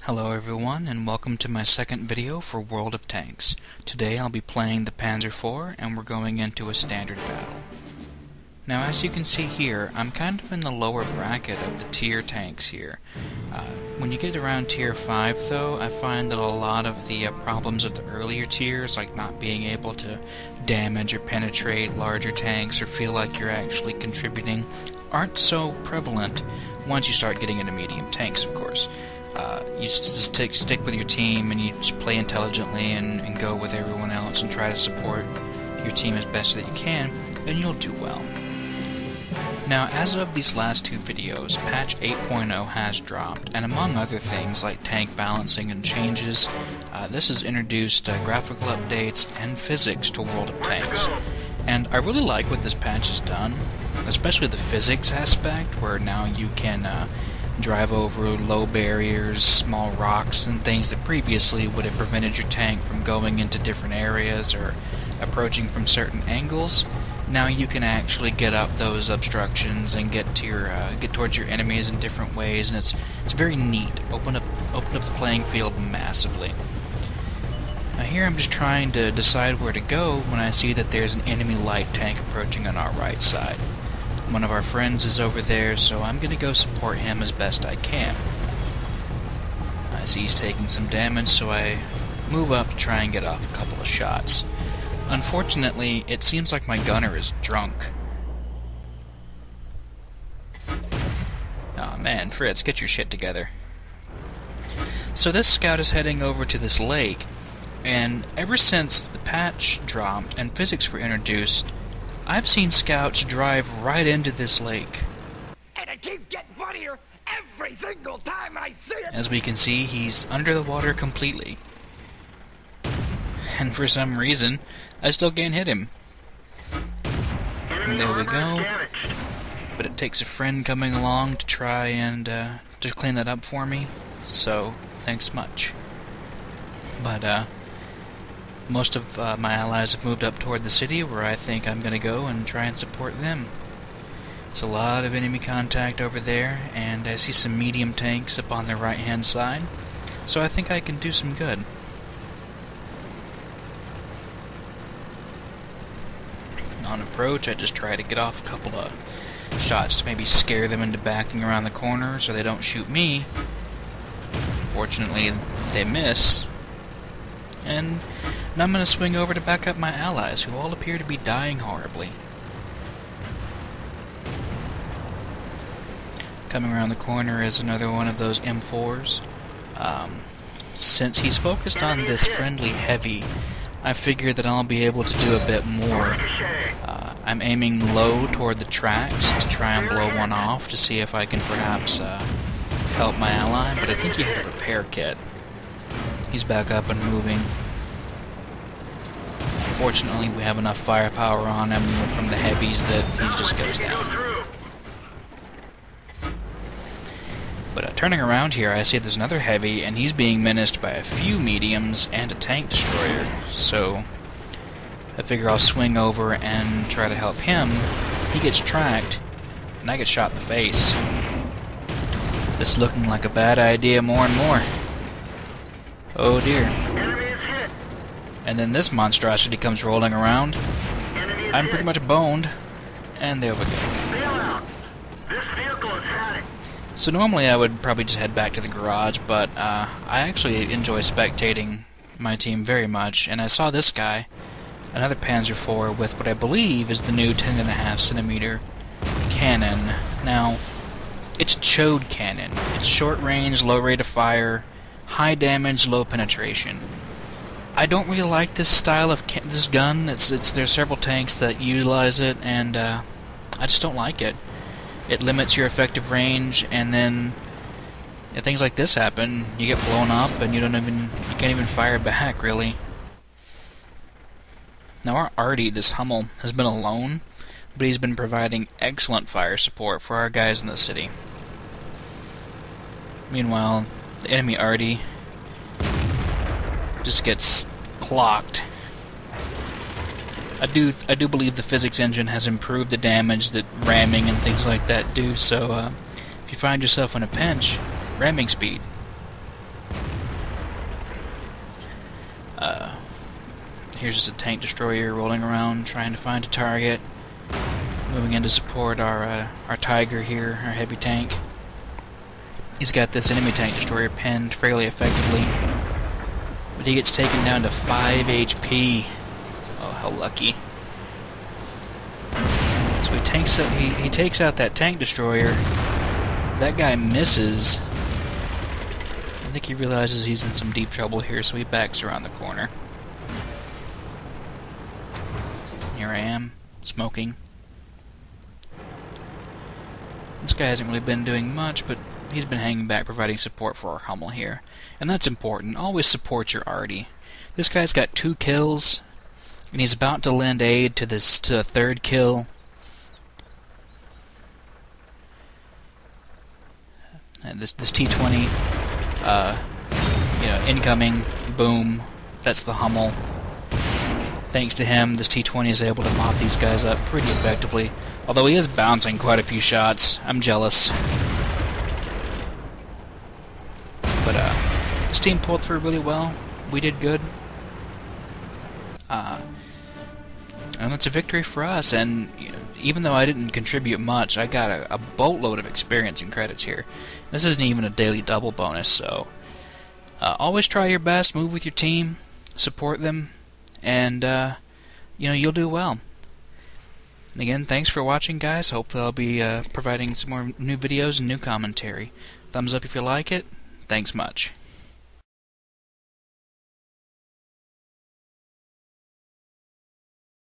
Hello everyone, and welcome to my second video for World of Tanks. Today I'll be playing the PanzerIV, and we're going into a standard battle. Now as you can see here, I'm kind of in the lower bracket of the tier tanks here. When you get around tier 5 though, I find that a lot of the problems of the earlier tiers, like not being able to damage or penetrate larger tanks or feel like you're actually contributing, aren't so prevalent once you start getting into medium tanks, of course. You just stick with your team and you just play intelligently and go with everyone else and try to support your team as best that you can, and you'll do well. Now, as of these last two videos, patch 8.0 has dropped, and among other things like tank balancing and changes, this has introduced graphical updates and physics to World of Tanks. And I really like what this patch has done, especially the physics aspect, where now you can drive over low barriers, small rocks, and things that previously would have prevented your tank from going into different areas or approaching from certain angles. Now you can actually get up those obstructions and get towards your enemies in different ways, and it's very neat. Open up the playing field massively. Now here I'm just trying to decide where to go when I see that there's an enemy light tank approaching on our right side. One of our friends is over there, so I'm going to go support him as best I can. I see he's taking some damage, so I move up to try and get off a couple of shots. Unfortunately, it seems like my gunner is drunk. Aw man, Fritz, get your shit together. So this scout is heading over to this lake, and ever since the patch dropped and physics were introduced, I've seen scouts drive right into this lake. And it keeps getting funnier every single time I see it! As we can see, he's under the water completely. And for some reason, I still can't hit him. And there we go. But it takes a friend coming along to try and to clean that up for me. So, thanks much. But, most of my allies have moved up toward the city, where I think I'm going to go and try and support them. There's a lot of enemy contact over there, and I see some medium tanks up on the right-hand side, so I think I can do some good. On approach, I just try to get off a couple of shots to maybe scare them into backing around the corner so they don't shoot me. Fortunately, they miss. And I'm going to swing over to back up my allies, who all appear to be dying horribly. Coming around the corner is another one of those M4s. Since he's focused on this friendly heavy, I figure that I'll be able to do a bit more. I'm aiming low toward the tracks to try and blow one off to see if I can perhaps help my ally, but I think he had a repair kit. He's back up and moving. Fortunately, we have enough firepower on him from the heavies that he just goes down. But turning around here, I see there's another heavy, and he's being menaced by a few mediums and a tank destroyer. So I figure I'll swing over and try to help him. He gets tracked, and I get shot in the face. This is looking like a bad idea more and more. Oh dear. And then this monstrosity comes rolling around. I'm pretty much boned. And there we go. So normally I would probably just head back to the garage, but I actually enjoy spectating my team very much. And I saw this guy, another PanzerIV, with what I believe is the new 10.5cm cannon. Now, it's chode cannon. It's short range, low rate of fire, high damage, low penetration. I don't really like this style of this gun. There's several tanks that utilize it, and I just don't like it. It limits your effective range, and then things like this happen. You get blown up, and you can't even fire back really. Now our Artie, this Hummel, has been alone, but he's been providing excellent fire support for our guys in the city. Meanwhile, the enemy Artie just gets clocked. I do believe the physics engine has improved the damage that ramming and things like that do, so if you find yourself in a pinch, ramming speed. Here's just a tank destroyer rolling around trying to find a target. Moving in to support our Tiger here, our heavy tank. He's got this enemy tank destroyer pinned fairly effectively, but he gets taken down to 5 HP. Oh, how lucky. So he takes out that tank destroyer. That guy misses. I think he realizes he's in some deep trouble here, so he backs around the corner. Here I am, smoking. This guy hasn't really been doing much, but he's been hanging back, providing support for our Hummel here. And that's important. Always support your arty. This guy's got 2 kills, and he's about to lend aid to the 3rd kill. And this T-20, incoming, boom, that's the Hummel. Thanks to him, this T-20 is able to mop these guys up pretty effectively. Although he is bouncing quite a few shots. I'm jealous. But this team pulled through really well. We did good. And it's a victory for us. And even though I didn't contribute much, I got a boatload of experience and credits here. This isn't even a daily double bonus, so always try your best, move with your team, support them, and you'll do well. And again, thanks for watching, guys. Hopefully I'll be providing some more new videos and new commentary. Thumbs up if you like it. Thanks much.